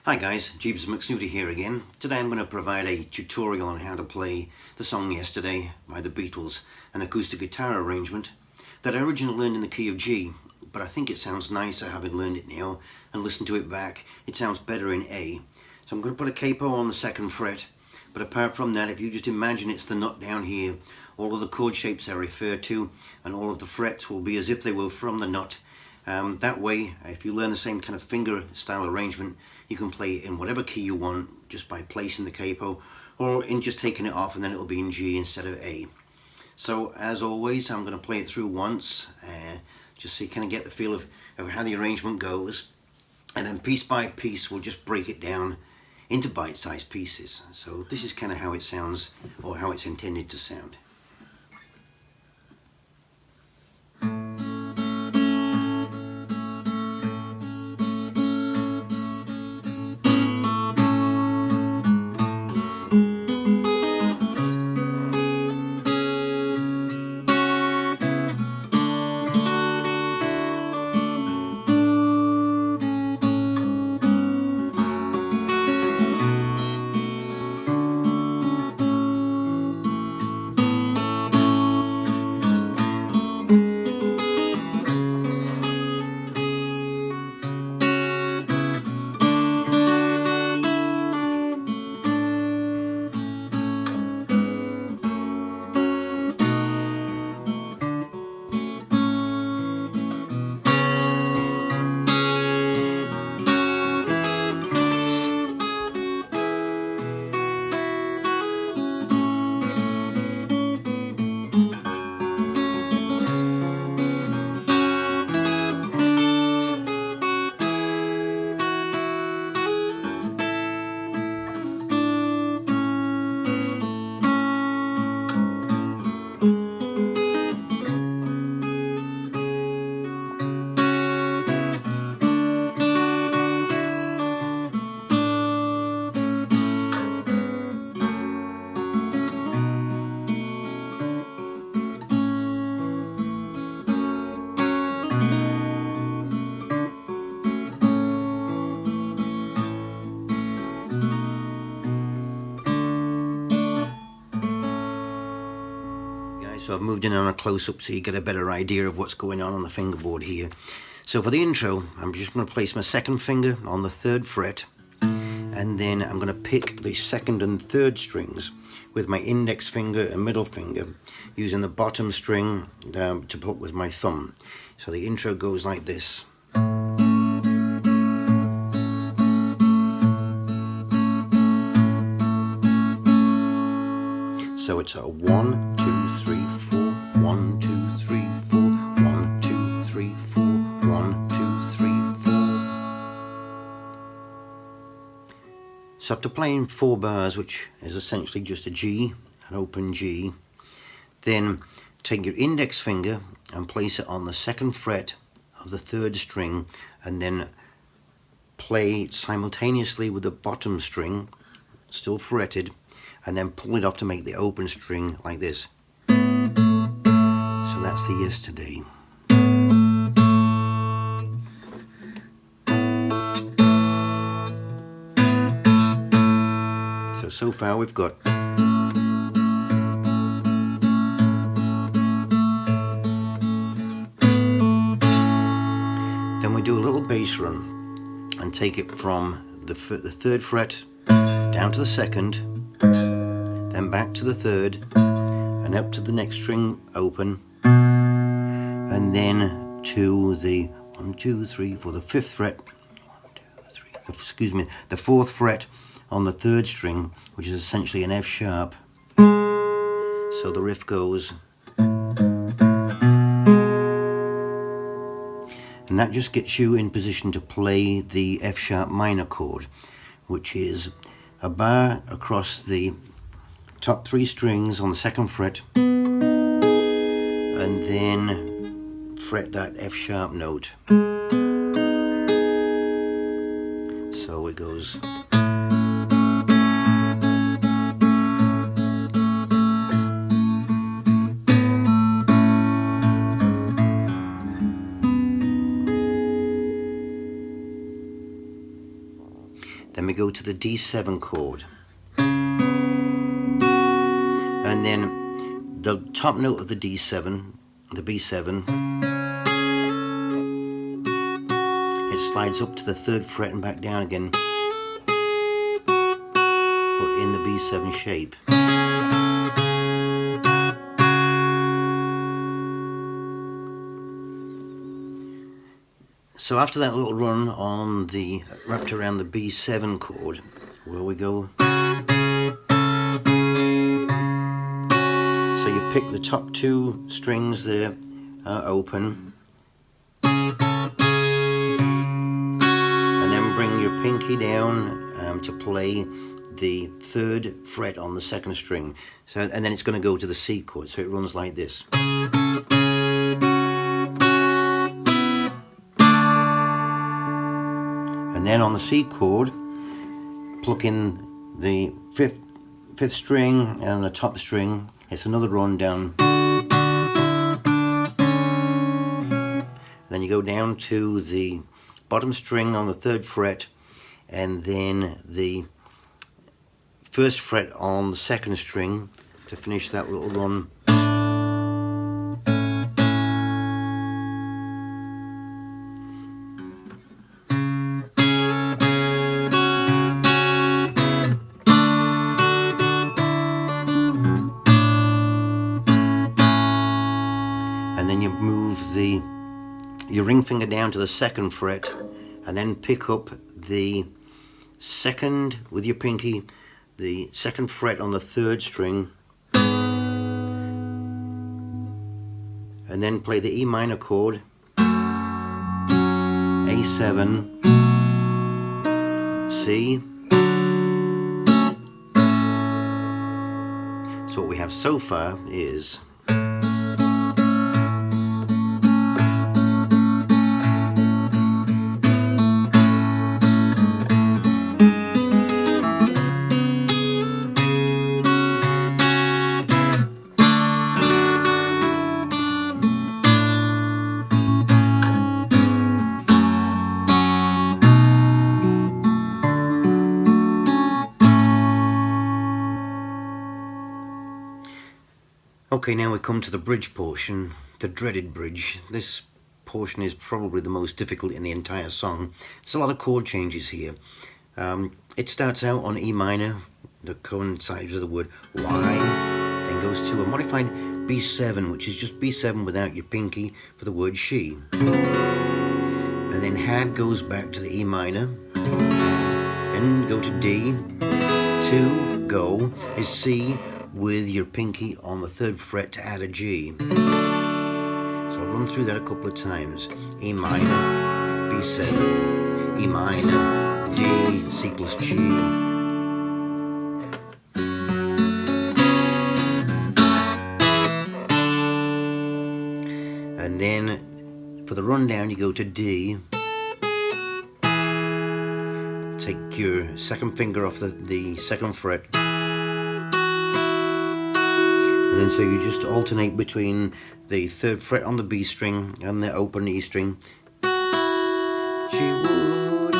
Hi guys, Jeebs McSnooty here again. Today I'm going to provide a tutorial on how to play the song Yesterday by the Beatles, an acoustic guitar arrangement that I originally learned in the key of G, but I think it sounds nicer having learned it now and listened to it back. It sounds better in A. So I'm going to put a capo on the 2nd fret, but apart from that, if you just imagine it's the nut down here, all of the chord shapes I refer to and all of the frets will be as if they were from the nut. That way, if you learn the same kind of finger style arrangement, you can play it in whatever key you want just by placing the capo, or in just taking it off and then it'll be in G instead of A. So as always, I'm going to play it through once, just so you kind of get the feel of how the arrangement goes, and then piece by piece we'll just break it down into bite-sized pieces. So this is kind of how it sounds, or how it's intended to sound. So I've moved in on a close-up so you get a better idea of what's going on the fingerboard here. So for the intro, I'm just going to place my 2nd finger on the 3rd fret, and then I'm going to pick the 2nd and 3rd strings with my index finger and middle finger, using the bottom string to put with my thumb. So the intro goes like this. So it's a 1, 2, 3, 4, 1, 2, 3, 4, 1, 2, 3, 4, 1, 2, 3, 4. So after playing 4 bars, which is essentially just a G, an open G, then take your index finger and place it on the 2nd fret of the 3rd string, and then play simultaneously with the bottom string, still fretted, and then pull it off to make the open string like this. So that's the Yesterday. So far we've got then we do a little bass run and take it from the 3rd fret down to the 2nd, then back to the 3rd, and up to the next string open, and then to the 1, 2, 3, 4, the 5th fret, 1, 2, 3, the 4th fret on the 3rd string, which is essentially an F sharp. So the riff goes, and that just gets you in position to play the F sharp minor chord, which is a bar across the top 3 strings on the 2nd fret, and then fret that F sharp note. So it goes. Then we go to the D7 chord. And then the top note of the D7, the B7, it slides up to the 3rd fret and back down again, but in the B7 shape. So after that little run on the wrapped around the B7 chord, where we go. So you pick the top 2 strings there open, and then bring your pinky down to play the 3rd fret on the 2nd string. So, and then it's going to go to the C chord. So it runs like this. And then on the C chord, pluck in the 5th string and the top string. It's another run down. Then you go down to the bottom string on the 3rd fret, and then the 1st fret on the 2nd string to finish that little run. And then you move your ring finger down to the 2nd fret, and then pick up the 2nd with your pinky, the 2nd fret on the 3rd string, and then play the E minor chord, A7, C. So what we have so far is okay, now we come to the bridge portion, the dreaded bridge. This portion is probably the most difficult in the entire song. There's a lot of chord changes here. It starts out on E minor, that coincides with the word why, then goes to a modified B7, which is just B7 without your pinky for the word she. And then had goes back to the E minor, then go to D, to go is C, with your pinky on the 3rd fret to add a G. So I'll run through that a couple of times. E minor, B7, E minor, D, C plus G. And then for the rundown you go to D, take your 2nd finger off the 2nd fret, and then so you just alternate between the 3rd fret on the B string and the open E string. She wouldn't.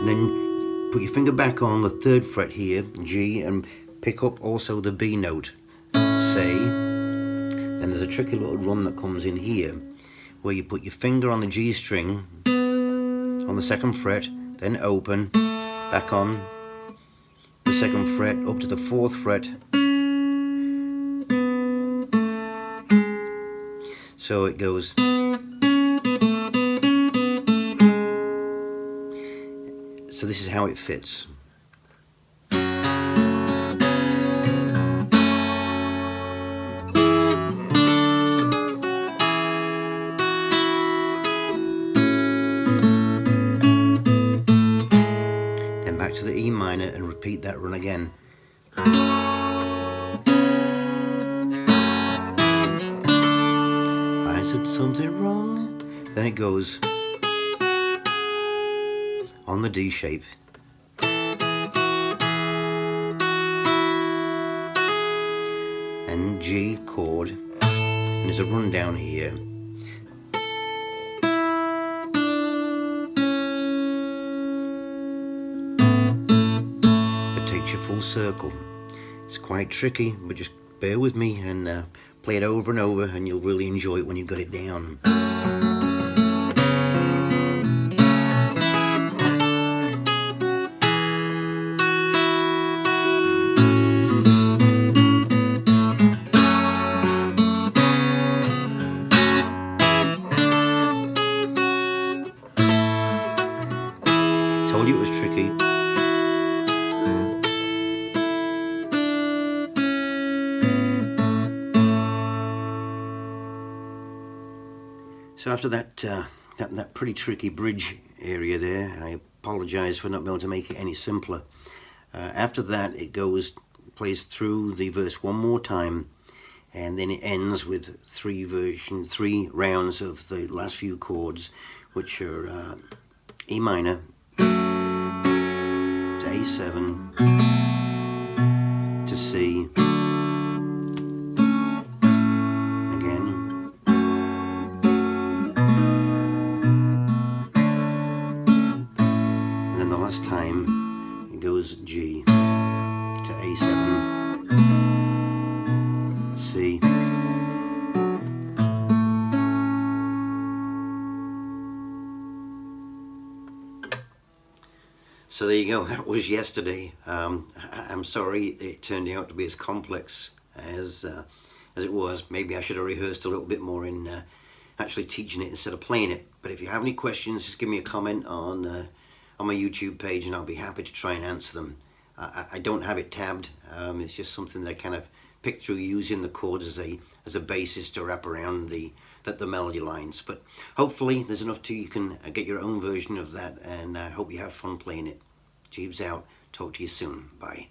And then put your finger back on the 3rd fret here, G, and pick up also the B note, say. Then there's a tricky little run that comes in here, where you put your finger on the G string on the 2nd fret, then open, back on the 2nd fret up to the 4th fret. So it goes. So this is how it fits. Then back to the E minor and repeat that run again. Something wrong. Then it goes on the D shape. And G chord. And there's a run down here. full circle. It's quite tricky, but just bear with me and play it over and over, and you'll really enjoy it when you've got it down. Told you it was tricky. So after that pretty tricky bridge area there, I apologize for not being able to make it any simpler. After that, it plays through the verse one more time, and then it ends with three rounds of the last few chords, which are E minor to A7 to C again, and then the last time it goes G to A7 C. So there you go, that was yesterday. I'm sorry it turned out to be as complex as it was. Maybe I should have rehearsed a little bit more in actually teaching it instead of playing it. But if you have any questions, just give me a comment on my YouTube page and I'll be happy to try and answer them. I don't have it tabbed. It's just something that I kind of picked through using the chords as a basis to wrap around the melody lines. But hopefully there's enough to you can get your own version of that, and I hope you have fun playing it. Jeebs out. Talk to you soon. Bye.